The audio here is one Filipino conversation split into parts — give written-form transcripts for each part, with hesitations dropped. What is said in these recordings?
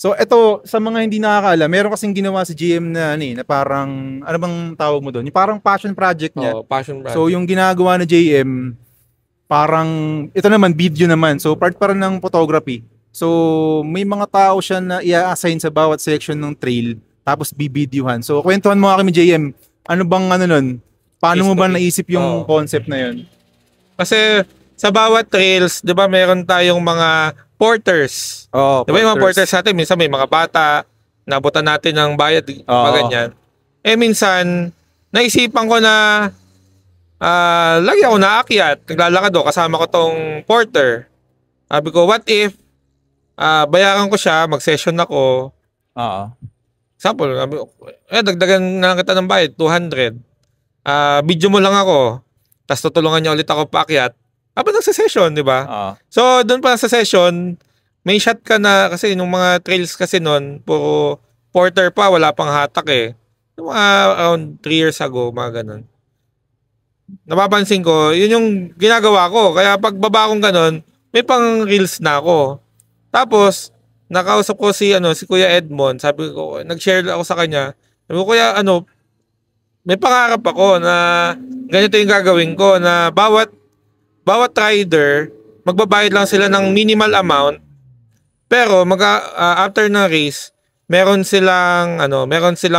So ito sa mga hindi nakakaalam, meron kasing ginawa si GM na na parang ano bang tawag mo doon? Yung parang passion project niya. Oh, passion project. So yung ginagawa ni JM parang ito naman video naman. So part para ng photography. So may mga tao siya na i-assign sa bawat section ng trail tapos bibidyohan. So kwentuhan mo kami JM, ano bang ano nun? Paano mo ba naisip yung concept na yun? Kasi sa bawat trails, 'di ba, meron tayong mga porters. Oh, 'Di ba yung mga porters natin, minsan may mga bata, nabutan natin ng bayad, ganyan. Eh minsan, naisipan ko na lagi ako naakyat, naglalakad ako, kasama ko tong porter. Sabi ko, what if bayaran ko siya, mag-session ako. Example, dagdagan na kita ng bayad, 200. Video mo lang ako, tapos tutulungan niya ulit ako paakyat. Habang nagsa-session, di ba? So, doon pa sa session, may shot ka na, kasi nung mga trails kasi noon, puro porter pa, wala pang hatak eh. Yung mga around 3 years ago, mga ganun. Napapansin ko, yun yung ginagawa ko. Kaya pag baba kong ganun, may pang reels na ako. Tapos, nakausap ko si Kuya Edmond. Sabi ko, nag-share ako sa kanya. Sabi ko, Kuya, may pangarap ako na ganito yung gagawin ko, na bawat rider, magbabayad lang sila ng minimal amount. Pero after ng race, meron silang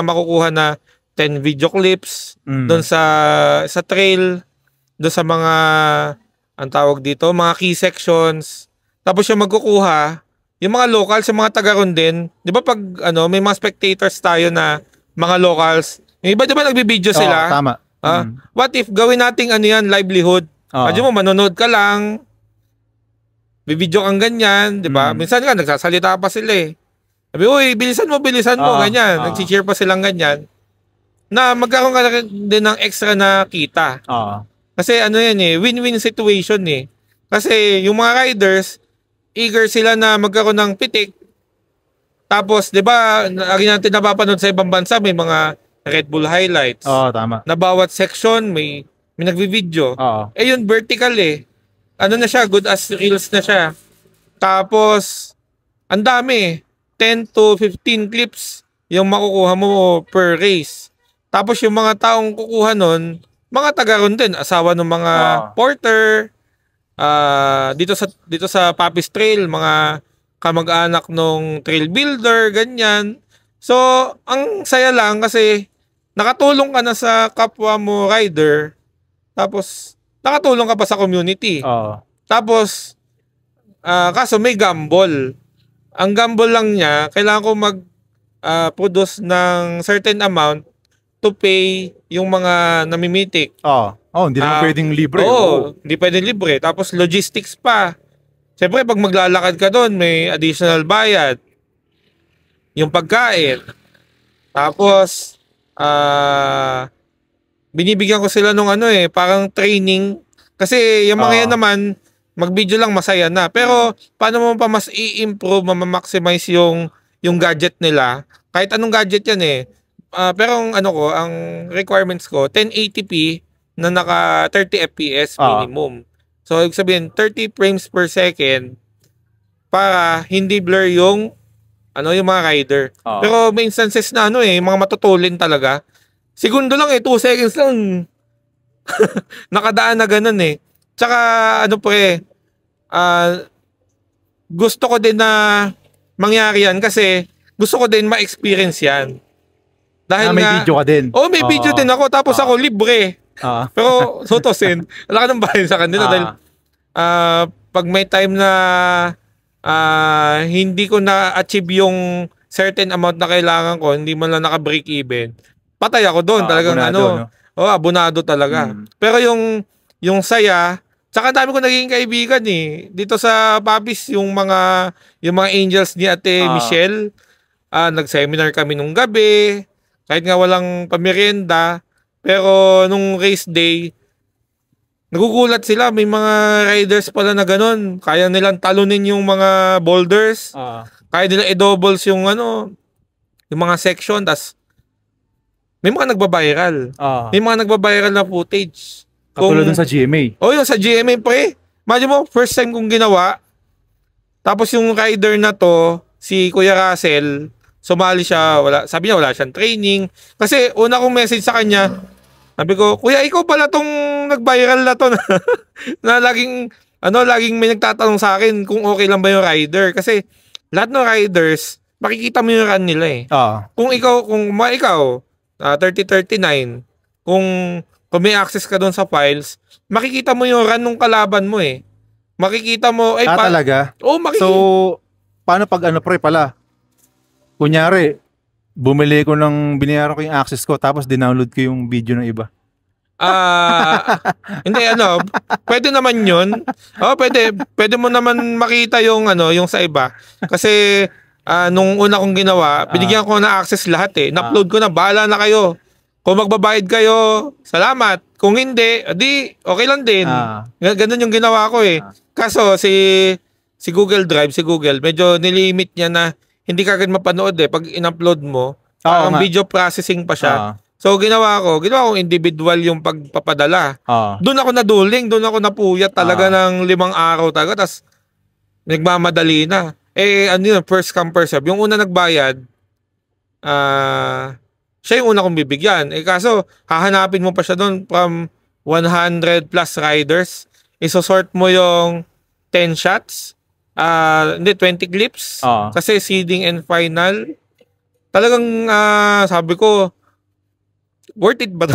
makukuha na 10 video clips doon sa trail, doon sa mga ang tawag dito, mga key sections. Tapos yung magkukuha, yung mga locals, yung mga taga-ron din. 'Di ba pag may mga spectators tayo na mga locals, yung iba 'di ba nagbibideo sila? Tama. What if gawin nating yan, livelihood? Medyo mo manonood ka lang, bibidyo kang ganyan, 'di ba? Minsan nga nagsasalita pa sila eh. Sabi, uy, bilisan mo, ganyan. Nag-cheer pa silang ganyan. Na magkakaroon ka din ng extra na kita. Kasi yan eh, win-win situation eh. Kasi yung mga riders, eager sila na magkaroon ng pitik. Tapos, 'di ba, lagi natin napapanood sa ibang bansa, may mga Red Bull highlights. Tama. Na bawat section may nagvi-video. Eh yun vertical eh. Ano na siya, good as reels na siya. Tapos, ang dami, 10 to 15 clips yung makukuha mo per race. Tapos yung mga taong kukuha nun, mga taga-ron din, asawa ng mga porter, dito sa Papis Trail, mga kamag-anak nung trail builder, ganyan. So, ang saya lang kasi nakatulong ka na sa kapwa mo rider, tapos nakatulong ka pa sa community. Tapos, kaso may gamble. Ang gamble lang niya, kailangan ko mag-produce ng certain amount to pay yung mga namimitik. Hindi naman pwedeng libre. Hindi pwedeng libre. Tapos logistics pa. Siyempre, pag maglalakad ka doon, may additional bayad. Yung pagkain. Tapos, binibigyan ko sila nung parang training. Kasi yung mga yan naman, mag-video lang masaya na. Pero, paano mo pa mas i-improve, ma-maximize yung gadget nila? Kahit anong gadget yan eh. Pero ang requirements ko, 1080p na naka 30 FPS minimum. So, ibig sabihin, 30 frames per second para hindi blur yung mga rider. Pero may instances na yung mga matutulin talaga. Segundo lang 2 seconds lang. Nakadaan na ganun eh. Tsaka, gusto ko din na mangyari yan kasi gusto ko din ma-experience yan. Dahil may video ka din. May video din ako. Tapos ako libre. Pero, sotosin, wala ka nang bayan sa kanila. Dahil, pag may time na hindi ko na-achieve yung certain amount na kailangan ko, hindi man lang naka-break even, patay ako doon. Talagang abonado talaga. Pero yung saya, tsaka dami ko naging kaibigan eh. Dito sa Papis, yung mga angels ni Ate Michelle, nag-seminar kami nung gabi, kahit nga walang pamerienda, pero nung race day, nagugulat sila, may mga riders pala na ganun. Kaya nilang talunin yung mga boulders. Kaya nila i-doubles yung mga section, tas may mga nagbabiral. May mga nagbabiral na footage. Katulad dun sa GMA. Yung sa GMA pre. Imagine mo, first time kong ginawa. Tapos yung rider na to, si Kuya Russell, sumali siya, sabi niya wala siyang training. Kasi una kong message sa kanya, sabi ko, Kuya, ikaw pala tong nag-viral na to na laging may nagtatanong sa akin kung okay lang ba yung rider. Kasi lahat ng riders, makikita mo yung run nila eh. Kung ikaw 3039, kung may access ka doon sa files, makikita mo yung run ng kalaban mo eh. Makikita mo talaga? Oo, makikita. So, paano pag pala? Kunyari, bumili ko binayaran ko yung access ko tapos dinownload ko yung video ng iba. Hindi pwede naman 'yun. Pwede mo naman makita yung yung sa iba. Kasi nung una kong ginawa, binigyan ko na access lahat eh. Na-upload ko na, bahala na kayo. Kung magbabayad kayo, salamat. Kung hindi, di okay lang din. Ganun yung ginawa ko eh. Kaso si Google Drive, medyo nilimit niya na hindi ka agad mapanood eh. Pag in-upload mo, parang video processing pa siya. So ginawa ko individual yung pagpapadala. Doon ako naduling, doon ako napuyat talaga ng 5 araw talaga. Tapos nagmamadali na. First come first serve. Yung una nagbayad, siya yung una kong bibigyan. Kaso, hahanapin mo pa siya doon from 100 plus riders. Isosort mo yung 10 shots. 20 clips. Kasi seeding and final. Talagang, sabi ko, worth it ba?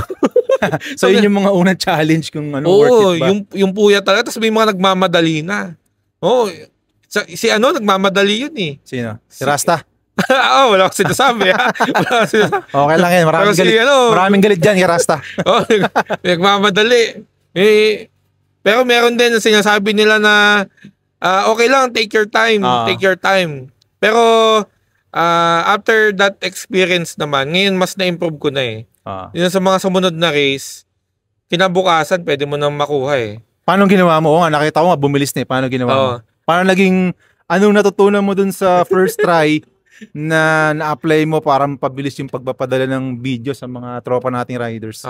So, yun yung mga unang challenge kung worth it ba? Yung puya talaga. Tapos may mga nagmamadali na. Nagmamadali yun eh. Sino? Si Rasta? Wala ko sinasabi ha. Okay lang yan. Maraming galit dyan kay Rasta. Nagmamadali. Pero meron din na sinasabi nila na okay lang, take your time. Take your time. Pero after that experience naman, ngayon mas na-improve ko na eh. Yun sa mga sumunod na race, kinabukasan pwede mo nang makuha eh. Paano ginawa mo? Nakita ko nga bumilis na eh. Paano ginawa mo? Paano naging, anong natutunan mo dun sa first try na na-apply mo para mapabilis yung pagpapadala ng video sa mga tropa nating riders?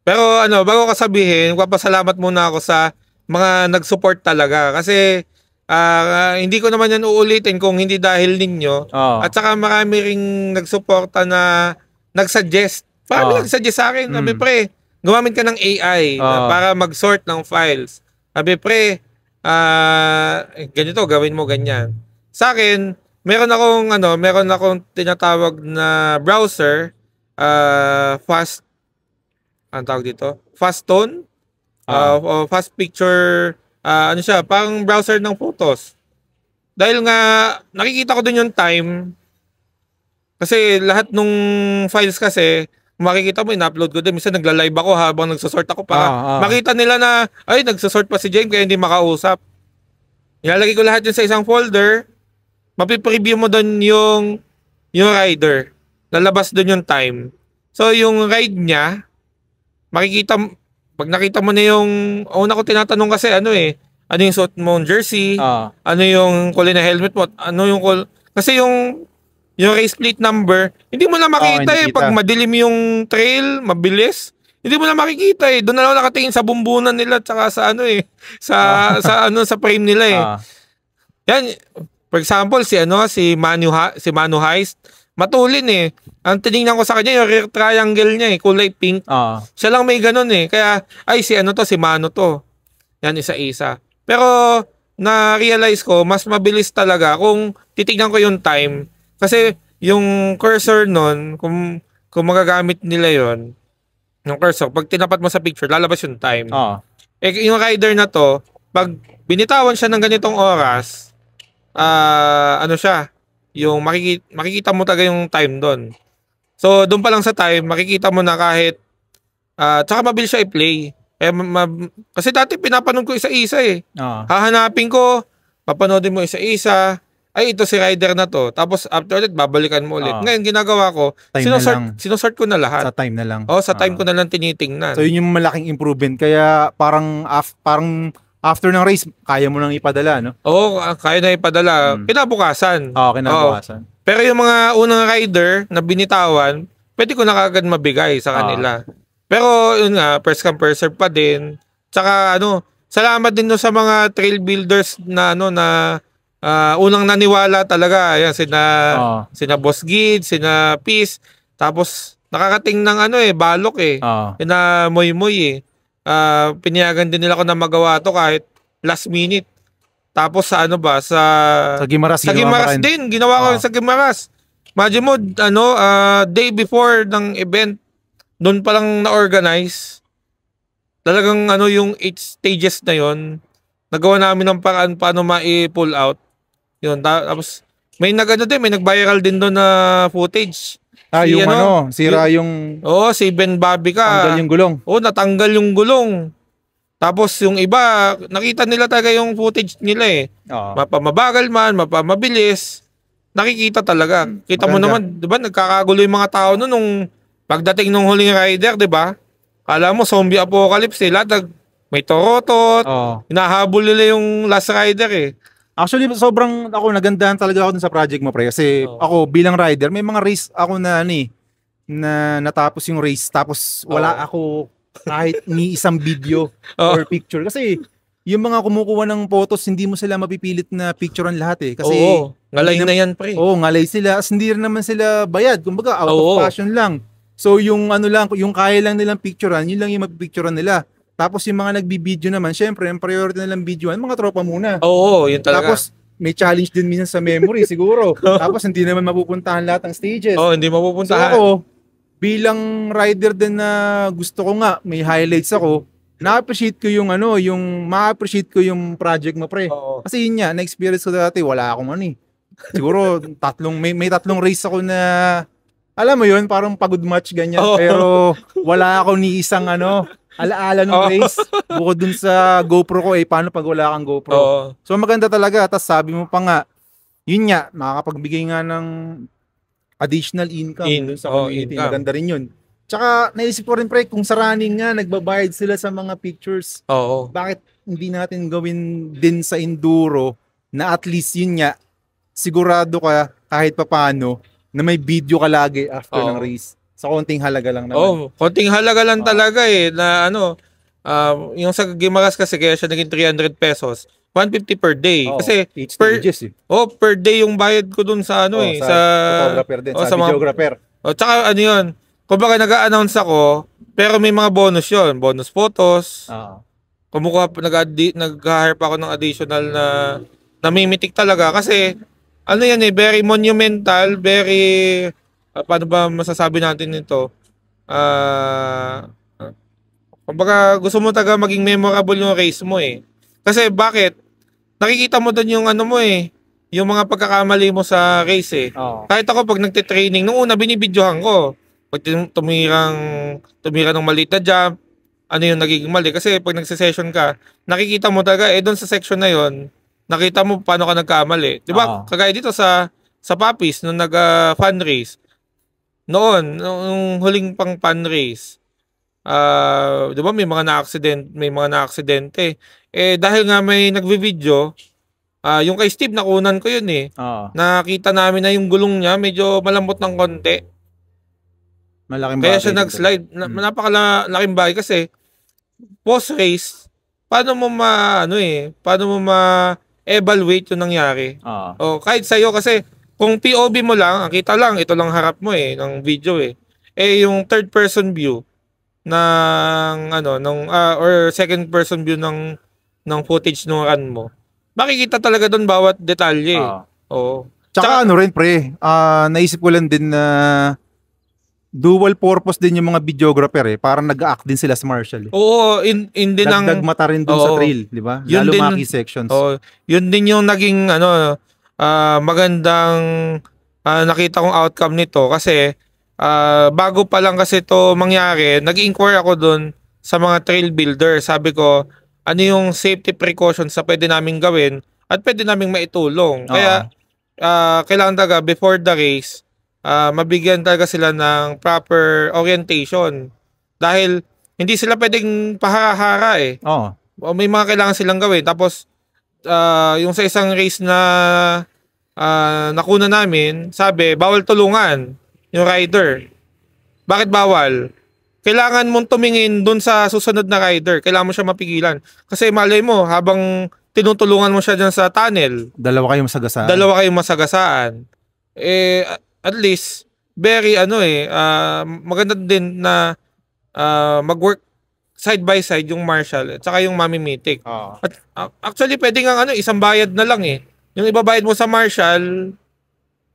Pero bago ko sabihin, papasalamat muna ako sa mga nag-support talaga. Kasi hindi ko naman yan uulitin kung hindi dahil ninyo. At saka marami ring nagsuporta na nag-suggest. Marami nag-suggest sa akin. Sabi, pre, gumamit ka ng AI para mag-sort ng files. Sabi, pre, ganito, gawin mo ganyan. Sa akin, meron akong tinatawag na browser, anong tawag dito? Fast Tone, Fast Picture, siya, pang browser ng photos. Dahil nga, nakikita ko dun yung time, kasi lahat nung files kasi, makikita mo, in-upload ko din. Minsan nagla-live ako habang nagsosort ako para makita nila na, ay, nagsosort pa si James kaya hindi makausap. Ilalagay ko lahat yun sa isang folder. Mapipreview mo doon yung rider. Lalabas doon yung time. So, yung ride niya, pag nakita mo na yung, una ko tinatanong kasi, ano yung suot mong jersey, ano yung kulay na helmet mo, kasi yung race plate number, hindi mo na makita pag madilim yung trail, mabilis. Hindi mo na makikita Doon na lang nakatingin sa bumbunan nila tsaka sa sa frame nila Yan, for example, si Manu Heist, matulin Ang tinignan ko sa kanya yung rear triangle niya kulay pink. Siya lang may ganun Kaya si Manu to. Yan isa-isa. Pero na-realize ko mas mabilis talaga kung titignan ko yung time. Kasi yung cursor nun, kung magagamit nila yon, yung cursor, pag tinapat mo sa picture, lalabas yung time. Yung rider na to, pag binitawan siya ng ganitong oras, siya, yung makikita mo talaga yung time doon. So, doon pa lang sa time, makikita mo na kahit, tsaka mabilis siya i-play. Kasi dati pinapanood ko isa-isa Hahanapin ko, papanoodin mo isa-isa, ay ito si rider na to. Tapos after ulit, babalikan mo ulit. Ngayon, ginagawa ko, sinosort ko na lahat. Sa time na lang. Sa time ko na lang tinitingnan. So, yun yung malaking improvement. Kaya parang after ng race, kaya mo nang ipadala, no? Oo, kaya na ipadala. Kinabukasan. Kinabukasan. Pero yung mga unang rider na binitawan, pwede ko na kagad mabigay sa kanila. Pero yun nga, first come first serve pa din. Tsaka salamat din sa mga trail builders na unang naniwala talaga, ayan, Oo. sina Boss Gid, sina Peace, tapos nakakating ng balok Oo. na moy-moy pinayagan din nila ko na magawa to kahit last minute. Tapos sa Sa Gimaras, sa ginawa mo Gimaras rin. din, ginawa ko Oo. sa Gimaras. Imagine mo, day before ng event, doon pa lang na-organize. Talagang yung 8 stages na yon, nagawa namin ng paraan paano ma-pull out. Yun, tapos may may nag-viral din doon na footage. Yung sira yung Si Ben Bobby tanggal yung gulong. Natanggal yung gulong. Tapos yung iba, nakita nila talaga yung footage nila Oo. Mapamabagal man, mapamabilis. Nakikita talaga. Kita mo Maganda. naman, 'di ba? Nagkakagulo yung mga tao noon nung pagdating ng huling rider, 'di ba? Kala mo zombie apocalypse lahat may torotot. Oo. Hinahabol nila yung last rider Actually, sobrang ako nagandahan talaga ako dun sa project mo, pre. Kasi Oo. ako bilang rider, may mga race ako na na natapos yung race tapos wala ako kahit ni isang video or picture. Kasi yung mga kumukuha ng photos, hindi mo sila mapipilit na picturean lahat Kasi ngalay na yan, pre. ngalay sila. As hindi rin naman sila bayad. Kumbaga, out of passion lang. So yung yung kaya lang nilang picturean, yun lang yung mapipicturean nila. Tapos yung mga nagbibideo naman, syempre, ang priority nilang videoan, mga tropa muna. Yun talaga. Tapos may challenge din minsan sa memory siguro. Tapos hindi naman mapupuntahan lahat ng stages. Hindi mapupuntahan. So ako, bilang rider din na gusto ko nga, may highlights ako, na-appreciate ko yung ma-appreciate ko yung project mo, pre. Kasi yun nga, na-experience ko dati, wala akong Siguro may tatlong race ako na, alam mo yun, parang pagod match ganyan. Pero wala ako ni isang alaala ng race. Bukod dun sa GoPro ko paano pag wala kang GoPro. So maganda talaga. Tapos sabi mo pa nga, yun nga, makakapagbigay nga ng additional income dun sa community. Maganda rin yun. Tsaka naisip ko rin, pre, kung sa running nga, nagbabayad sila sa mga pictures. Bakit hindi natin gawin din sa enduro na at least yun nga, sigurado ka kahit papaano na may video ka lagi after ng race. Sa konting halaga lang naman. Konting halaga lang talaga na yung sa Gimaras kasi kaya siya naging 300 pesos. 150 per day. Kasi per day yung bayad ko dun sa sa photographer din, sa videographer. Tsaka yun, kumbaga nag-a-announce ako, pero may mga bonus yun. Bonus photos. Nag-hire pa ako ng additional na namimitik talaga. Kasi, very monumental, very, paano ba masasabi natin nito? Kumbaga, gusto mo talaga maging memorable yung race mo Kasi bakit? Nakikita mo doon yung yung mga pagkakamali mo sa race Kahit ako pag nagte-training, nung una binibidyohan ko. Pag tumira ng maliit na jump, yung nagiging mali. Kasi pag nagse-session ka, nakikita mo talaga, doon sa section na yon, nakita mo paano ka nagkamali. Di ba? Kagaya dito sa Papis, nung nag-fun race, nung huling pang fun race, di ba may mga na-aksidente. Dahil nga may nagvi-video, yung kay Steve, nakunan ko yun Nakita namin na yung gulong niya, medyo malambot ng konti. Malaking Kaya siya nag-slide. Napakalaking bagay kasi post-race, paano mo ma-evaluate yung nangyari? Kahit sa'yo kasi, kung POV mo lang, ang kita lang, ito lang harap mo ng video yung third person view ng or second person view ng footage ng run mo, makikita talaga doon bawat detalye. Tsaka rin, pre, naisip ko lang din na dual purpose din yung mga videographer parang nag-act din sila sa Marshall. Dagdag mata rin dun sa trail, di ba? Lalo mga key sections. Yun din yung naging magandang nakita kong outcome nito kasi bago pa lang kasi to mangyari, nag-inquire ako dun sa mga trail builder. Sabi ko, ano yung safety precautions na pwede naming gawin at pwede naming maitulong. Kaya kailangan talaga before the race, mabigyan talaga sila ng proper orientation. Dahil hindi sila pwedeng pahara-hara May mga kailangan silang gawin. Tapos, yung sa isang race na nakuna namin, sabi, bawal tulungan yung rider. Bakit bawal? Kailangan mong tumingin dun sa susunod na rider. Kailangan mo siya mapigilan. Kasi malay mo, habang tinutulungan mo siya dyan sa tunnel. Dalawa kayong masagasaan. Dalawa kayong masagasaan. At least, very maganda din na mag-work side by side yung martial at saka yung mamimitik. At actually, pwede nga isang bayad na lang eh. Yung ibabayad mo sa martial,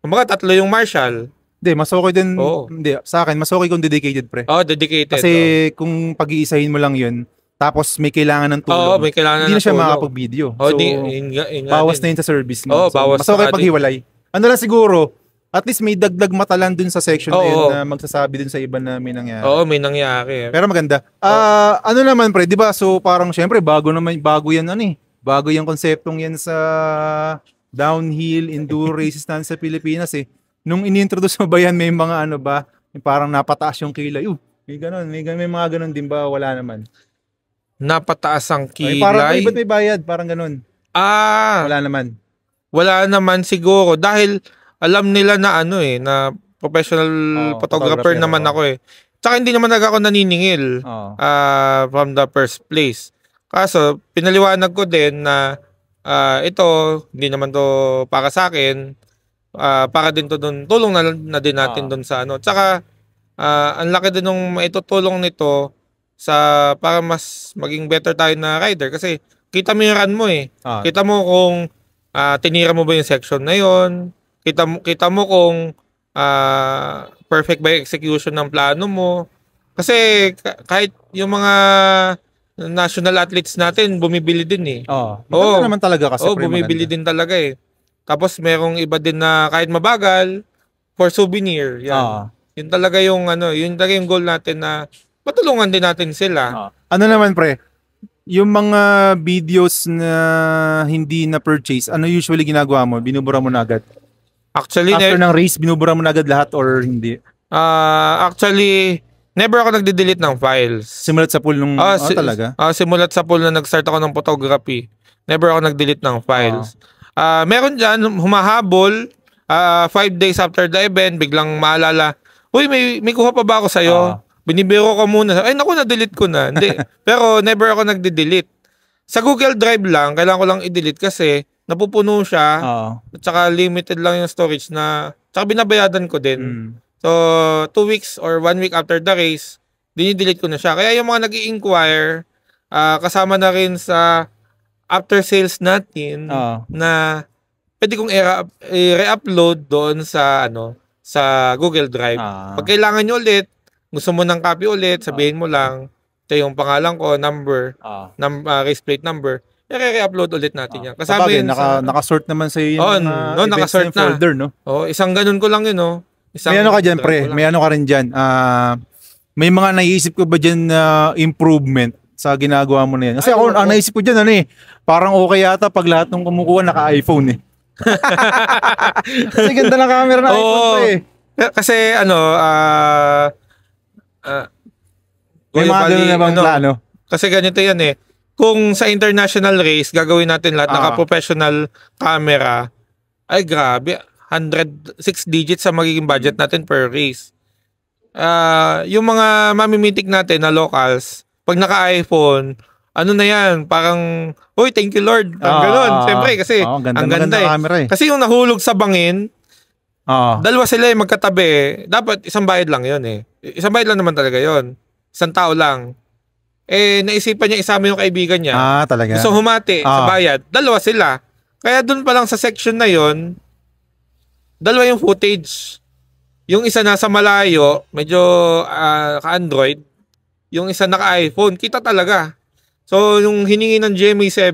kumbaga 3 yung martial. Hindi, mas okay din. Hindi, sa akin, mas okay kung dedicated, pre. Dedicated. Kasi kung pag-iisahin mo lang yun, tapos may kailangan ng tulong, may kailangan hindi na siya tulong. makakapag-video. So, bawas na yun sa service mo. Bawas mas okay paghiwalay. Ano lang siguro, at least may dagdag matalan dun sa section na yun na magsasabi dun sa iba na may nangyari. May nangyari. Pero maganda. Ano naman, pre, di ba? So parang syempre, bago yan bago yung konseptong yan sa downhill, enduro races na sa Pilipinas eh. Nung ini-introduce mo ba yan, may mga parang napataas yung kilay. May ganun, may mga ganun din ba? Wala naman. Napataas ang kilay? Parang iba't may bayad, parang ganun. Wala naman. Wala naman siguro. Dahil alam nila na na professional photographer naman ako eh. Tsaka hindi naman ako naniningil from the first place. Kaso, pinaliwanag ko din na ito, hindi naman to para sa akin. Para din to doon, tulong na din natin doon sa Tsaka, ang laki din ng maitutulong nito para mas maging better tayo na rider. Kasi, kita mo yung run mo eh. Kita mo kung tinira mo ba yung section na yon. Kita mo kung perfect ba yung execution ng plano mo. Kasi, kahit yung mga national athletes natin, bumibili din eh. Maganda naman talaga kasi. Bumibili din talaga eh. Tapos merong iba din na kahit mabagal, for souvenir. Yan. Yun talaga yung goal natin na matulungan din natin sila. Ano naman pre? Yung mga videos na hindi na purchase, ano usually ginagawa mo? Binubura mo na agad? Actually, after ng race, binubura mo na agad lahat or hindi? Actually, never ako nagde-delete ng files. Simulat sa pool nung talaga? Simulat sa pool na nag-start ako ng photography. Never ako nag-delete ng files. Meron dyan, humahabol, 5 days after the event, biglang maalala, uy, may kuha pa ba ako sa'yo? Binibiro ko muna. Ay, naku, na-delete ko na. Hindi. Pero never ako nagde-delete. Sa Google Drive lang, kailangan ko lang i-delete kasi napupuno siya. At saka limited lang yung storage tsaka binabayadan ko din. So, 2 weeks or 1 week after the race, dinidelete ko na siya. Kaya yung mga nag-i-inquire, kasama na rin sa after sales natin na pwede kong i-re-upload doon sa Google Drive. Pag kailangan nyo ulit, gusto mo ng copy ulit, sabihin mo lang, ito yung pangalan ko, number, race plate number, i-re-upload ulit natin yan. Kasama yun naka-sort naman sa yung naka-sort na folder, no? Isang ganun ko lang yun, no? May ka dyan, pre. May ka rin dyan. May mga naiisip ko ba dyan na improvement sa ginagawa mo na yan? Kasi ako, ang naisip ko dyan, parang okay yata pag lahat ng kumukuha naka-iPhone eh. Kasi ganda na camera na iPhone pre. Kasi may mga ganun na bang plano? Kasi ganito yan eh. Kung sa international race, gagawin natin lahat naka-professional camera, ay grabe, 106 digits sa magiging budget natin per race. Yung mga mamimitik natin na locals, pag naka-iPhone, na yan, parang, uy, thank you Lord. Ganun. Siyempre, kasi ang ganda eh. Kasi yung nahulog sa bangin, dalawa sila magkatabi. Dapat isang bayad lang yun eh. Isang bayad lang naman talaga yun. Isang tao lang. Naisipan niya isama yung kaibigan niya. Talaga? Gusto humati sa bayad. Dalawa sila. Kaya dun pa lang sa section na yun, dalawa yung footage. Yung isa nasa malayo, medyo ka-Android. Yung isa naka-iPhone, kita talaga. So, yung hiningi ng GMA7,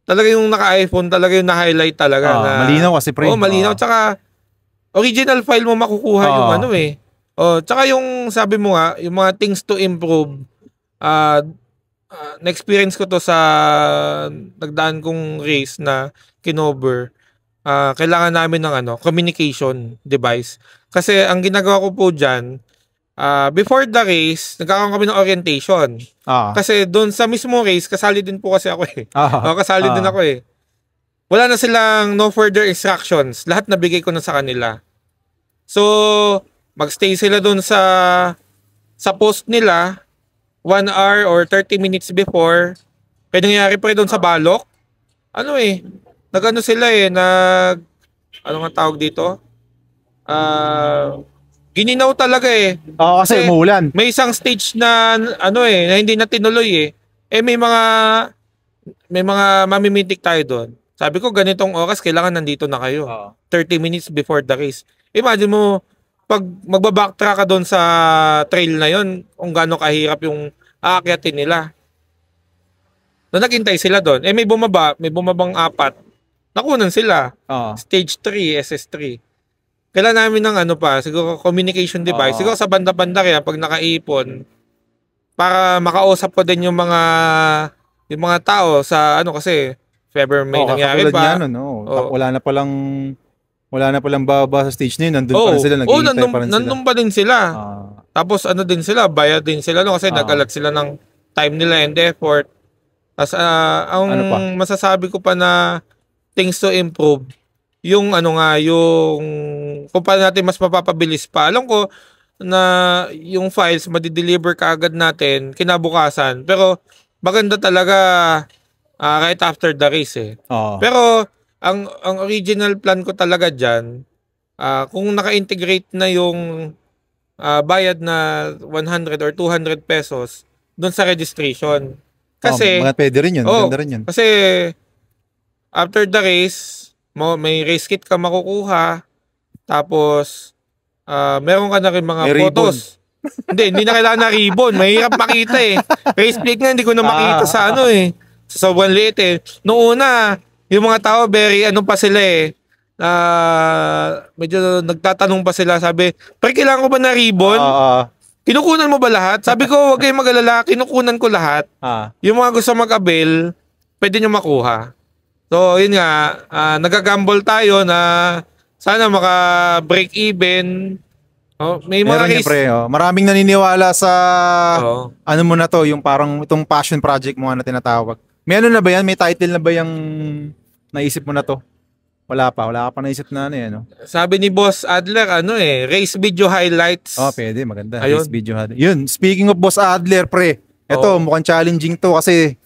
talaga yung naka-iPhone, talaga yung na-highlight talaga. Malinaw kasi pre. Malinaw. Tsaka, original file mo makukuha yung tsaka yung sabi mo nga, yung mga things to improve, na-experience ko to sa nagdaan kong race na kinover. Kailangan namin ng communication device. Kasi ang ginagawa ko po dyan, before the race, nagkakaroon kami ng orientation. Kasi doon sa mismo race, kasali din po kasi ako eh. Kasali din ako eh. Wala na silang no further instructions. Lahat nabigay ko na sa kanila. So, magstay sila doon sa post nila 1 hour or 30 minutes before. Pwede nangyari pa rin doon sa balok. ano eh, nag-ano sila eh, ano nga tawag dito? Gininaw talaga eh. Oo, kasi umuulan. May isang stage na ano eh, na hindi na tinuloy eh. May mga mamimitik tayo doon. Sabi ko ganitong oras kailangan nandito na kayo. 30 minutes before the race. Imagine mo pag magba-backtrack ka doon sa trail na yon, kung gaano kahirap yung aakyatin nila. So naghintay sila doon. May bumabang 4. Nakunan sila. Stage 3, SS3. Kailangan namin ng ano pa, siguro communication device. Siguro sa banda-banda kaya pag nakaipon para makausap ko din yung mga tao sa ano kasi if ever may nangyari pa. Wala na palang bababa sa stage na yun. Nandun pa rin sila, naghihintay pa rin sila. Nandun pa din sila. Tapos ano din sila, bayad din sila kasi nag-alat sila ng time nila and effort. As ang masasabi ko pa na things to improve, yung kung paano natin mas mapapabilis pa. Alam ko na yung files madi-deliver kaagad natin kinabukasan. Pero maganda talaga right after the race eh. Pero ang original plan ko talaga diyan, kung naka-integrate na yung bayad na 100 or 200 pesos doon sa registration. Kasi pwede rin yun. Maganda rin yun. Kasi after the race, may race kit ka makukuha. Tapos meron ka na rin mga photos. Hindi na kailangan na ribbon. Mahirap makita eh. Race plate nga hindi ko na makita sa sa sobrang liit eh. Noong una, yung mga tao very pa sila eh. Medyo nagtatanong pa sila. Sabi, pre kailangan ko ba na ribbon? Kinukunan mo ba lahat? Sabi ko, huwag kayong mag-alala. Kinukunan ko lahat. Yung mga gusto mag-avail, pwede nyo makuha. So, yun nga, nagagamble tayo na sana maka-break even. May mga race. Maraming naniniwala sa ano mo na to, yung parang itong passion project mo na tinatawag. May ano na ba yan? May title na ba yung naisip mo na to? Wala ka pa naisip na Sabi ni Boss Adler, race video highlights. Pwede, maganda. Ayun. Race video highlights. Yun, speaking of Boss Adler, pre, ito, mukhang challenging to kasi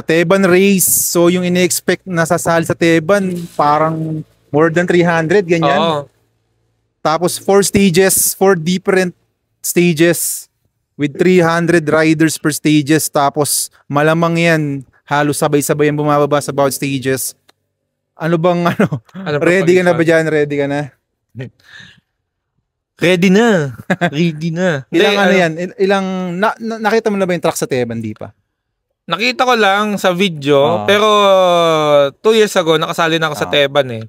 Teban race. So yung ini-expect na sasali sa Teban parang more than 300 ganyan. Tapos 4 different stages with 300 riders per stages. Tapos malamang yan halos sabay-sabay ang bumababa sa bawat stages. Ready ka na ba dyan? Ready ka na? Ready na. Ready na. Nakita mo na ba yung track sa Teban, di pa? Nakita ko lang sa video, pero 2 years ago, nakasali na ako sa Teban eh.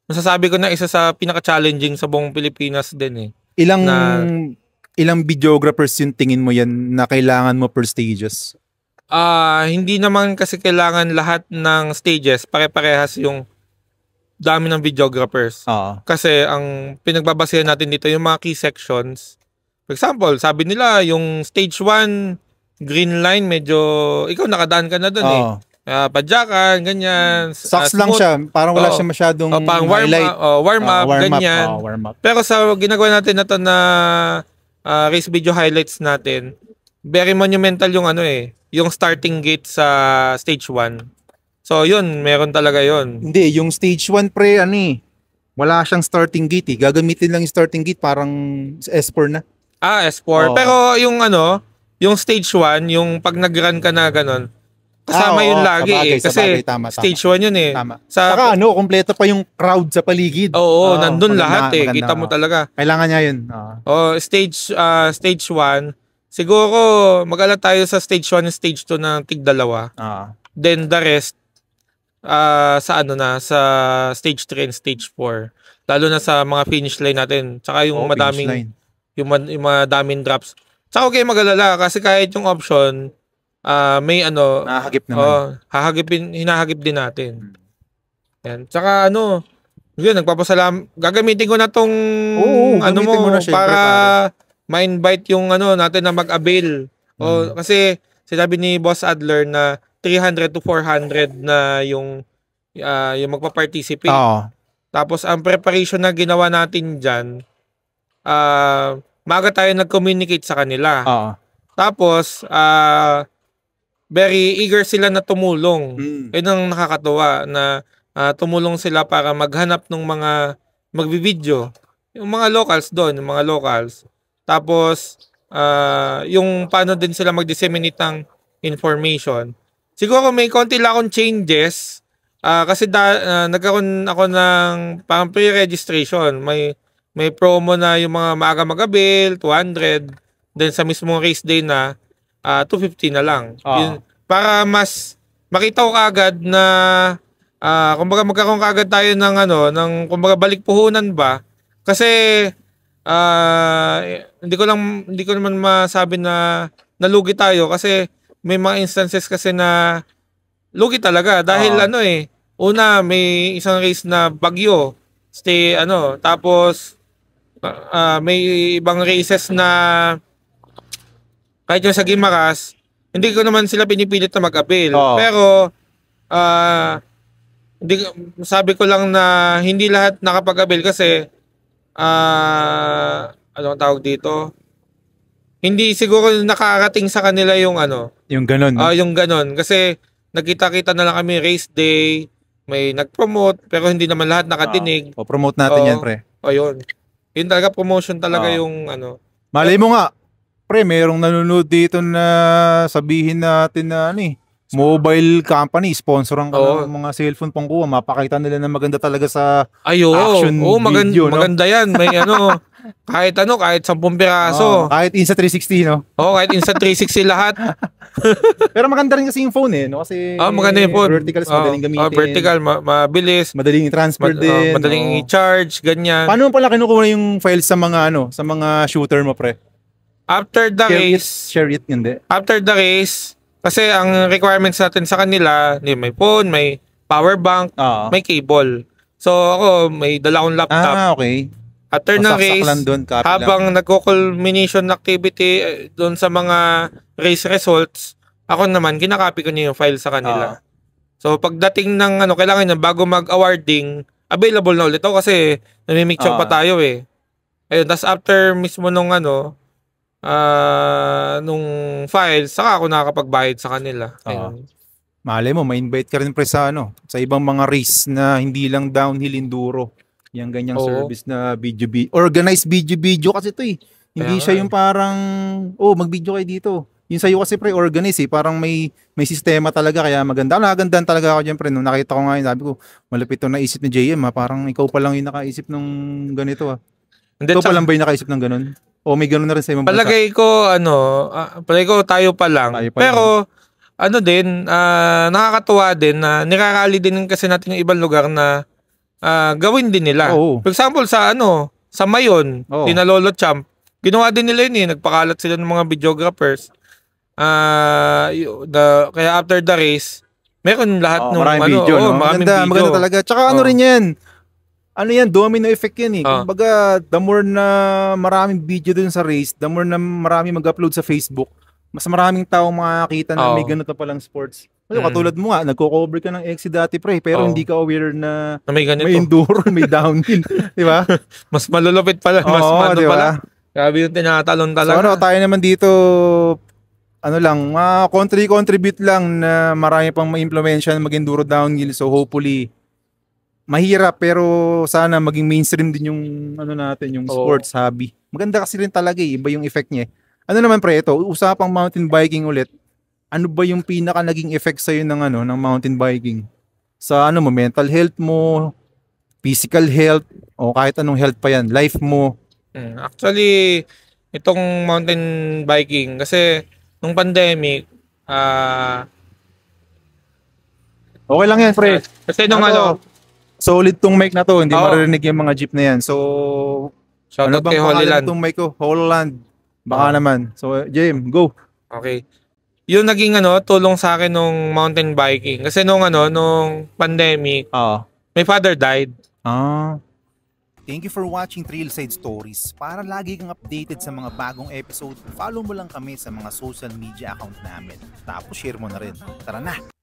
Masasabi ko na isa sa pinaka-challenging sa buong Pilipinas din eh. Ilang videographers yung tingin mo yan na kailangan mo per stages? Hindi naman kasi kailangan lahat ng stages, pare-parehas yung dami ng videographers. Kasi ang pinagbabasehan natin dito yung mga key sections. For example, sabi nila yung stage 1, green line, medyo, ikaw nakadaan ka na doon eh. Padyakan, ganyan. Sucks lang siya. Parang wala siya masyadong highlight. Warm up, ganyan. Pero sa ginagawa natin na to na race video highlights natin, very monumental yung yung starting gate sa stage 1. So yun, meron talaga yun. Hindi, yung stage 1 pre, wala siyang starting gate eh. Gagamitin lang yung starting gate, parang S4 na. S4. Pero yung stage 1, yung pag nag-run ka na ganun, kasama yun lagi kasi tama. Stage 1 yun eh. Tama. Saka kompleto pa yung crowd sa paligid. Nandun lahat eh. Kita mo talaga. Kailangan niya yun. Stage 1, siguro mag-alat tayo sa stage 1 and stage 2 ng tig-dalawa. Then the rest, sa stage 3 and stage 4. Lalo na sa mga finish line natin. Tsaka yung yung madaming drops. Tsaka okay mag-alala kasi kahit yung option, may nahagip naman. Hinahagip din natin. Yan. Tsaka yun, gagamitin ko na tong para ma-invite yung natin na mag-avail. Kasi sinabi ni Boss Adler na 300 to 400 na yung magpa-participate. Tapos ang preparation na ginawa natin dyan, maaga tayo nag-communicate sa kanila. Tapos very eager sila na tumulong. Mm. Yun ang nakakatuwa na tumulong sila para maghanap ng mga magbibideo. Yung mga locals doon, yung mga locals. Tapos, yung paano din sila mag-disseminate ng information. Siguro may konti lang akong changes kasi nagkaroon ako ng parang pre-registration. May promo na yung mga maaga mag-avail, 200. Then sa mismong race day na 250 na lang. Yun, para mas makita ko kaagad na kumbaga magkaroon kaagad tayo ng ng kumbaga balik puhunan ba? Kasi hindi ko naman masabi na nalugi tayo kasi may mga instances kasi na lugi talaga dahil una may isang race na bagyo. Tapos may ibang races na kahit yung sa Gimaras, hindi ko naman sila pinipilit na mag-avail. Pero sabi ko lang na hindi lahat nakapag-avail kasi anong tawag dito? Hindi siguro nakarating sa kanila yung yung ganon. Yung ganon kasi nagkita-kita na lang kami race day, may nag-promote pero hindi naman lahat nakatinig. Promote natin yan, pre. Yun. Yun talaga, promotion talaga yung Malay mo nga, pre, merong nanonood dito na sabihin natin na mobile company, sponsoran ka ng mga cellphone pangkuha. Mapakita nila na maganda talaga sa action video. Maganda yan. May kahit 10 piraso. Kahit Insta360, no? Kahit Insta360 lahat. Pero maganda rin kasi yung phone, no? Kasi maganda yung phone. Vertical, madaling gamitin. Vertical, mabilis. Madaling i-transfer din. Madaling i-charge, ganyan. Paano mo pala kinukuha yung files sa mga sa mga shooter mo, pre? After the race. Share it, hindi. After the race, kasi ang requirements natin sa kanila, may phone, may power bank, may cable. So ako, may dala akong laptop. Okay. After ng race, habang nagko-culmination activity doon sa mga race results, ako naman, kinakopy ko niya yung file sa kanila. So pagdating ng kailangan niya bago mag-awarding, available na ulit ako kasi nami-make sure pa tayo eh. Ayun, tas after mismo nung nung file, saka ako nakakapagbayad sa kanila. Malay mo, ma-invite ka rin pre sa sa ibang mga race na hindi lang downhill enduro. Yung ganyang service na organized video kasi ito eh. Hindi siya yung parang mag-video kayo dito. Yung sa'yo kasi pre organized parang may sistema talaga kaya maganda. Nagandaan talaga ako diyan pre nung nakita ko nga yun, sabi ko malapit 'tong naisip ni JM parang ikaw pa lang yung nakaisip ng ganito Ikaw pa lang ba yung nakaisip ng ganun? O may ganun na rin sa ibang bansa? Palagay ko tayo pa lang. Pero nakakatuwa din na nirarally din kasi natin yung ibang lugar na gawin din nila. For example sa Mayon, sina Lolo Champ, ginawa din nila yun nagpakalat sila ng mga videographers. Kaya after the race, meron lahat ng maraming video, no? Maganda talaga. Tsaka rin yan? Domino effect yan Kumbaga, the more na maraming video dun sa race, the more na maraming mag-upload sa Facebook, mas maraming tao makakita na may ganito palang sports. Katulad mo nga, nagko-cover ka ng XC dati pre, pero hindi ka aware na may enduro, may downhill, di ba? Mas malulupit pala, pala. Grabe yung tinatalon talaga. So tayo naman dito, contribute lang na marami pang ma-implementation mag-enduro downhill. So hopefully, mahirap pero sana maging mainstream din yung natin, yung sports hobby. Maganda kasi rin talaga iba yung effect niya. Naman pre, ito, usapang mountain biking ulit. Ano ba yung pinaka naging effect sa'yo ng mountain biking? Sa mo, mental health mo, physical health, o kahit anong health pa yan, life mo? Actually, itong mountain biking, kasi nung pandemic, okay lang yan, pre. Kasi nung solid tong mic na to, hindi maririnig yung mga jeep na yan. So, shoutout kay Holy Land. Itong mic ko? Holy Land. Baka naman. So, James, go. Okay. Yung naging tulong sa akin nung mountain biking. Kasi nung pandemic, my father died. Thank you for watching Trailside Stories. Para lagi kang updated sa mga bagong episode, follow mo lang kami sa mga social media account namin. Tapos share mo na rin. Tara na!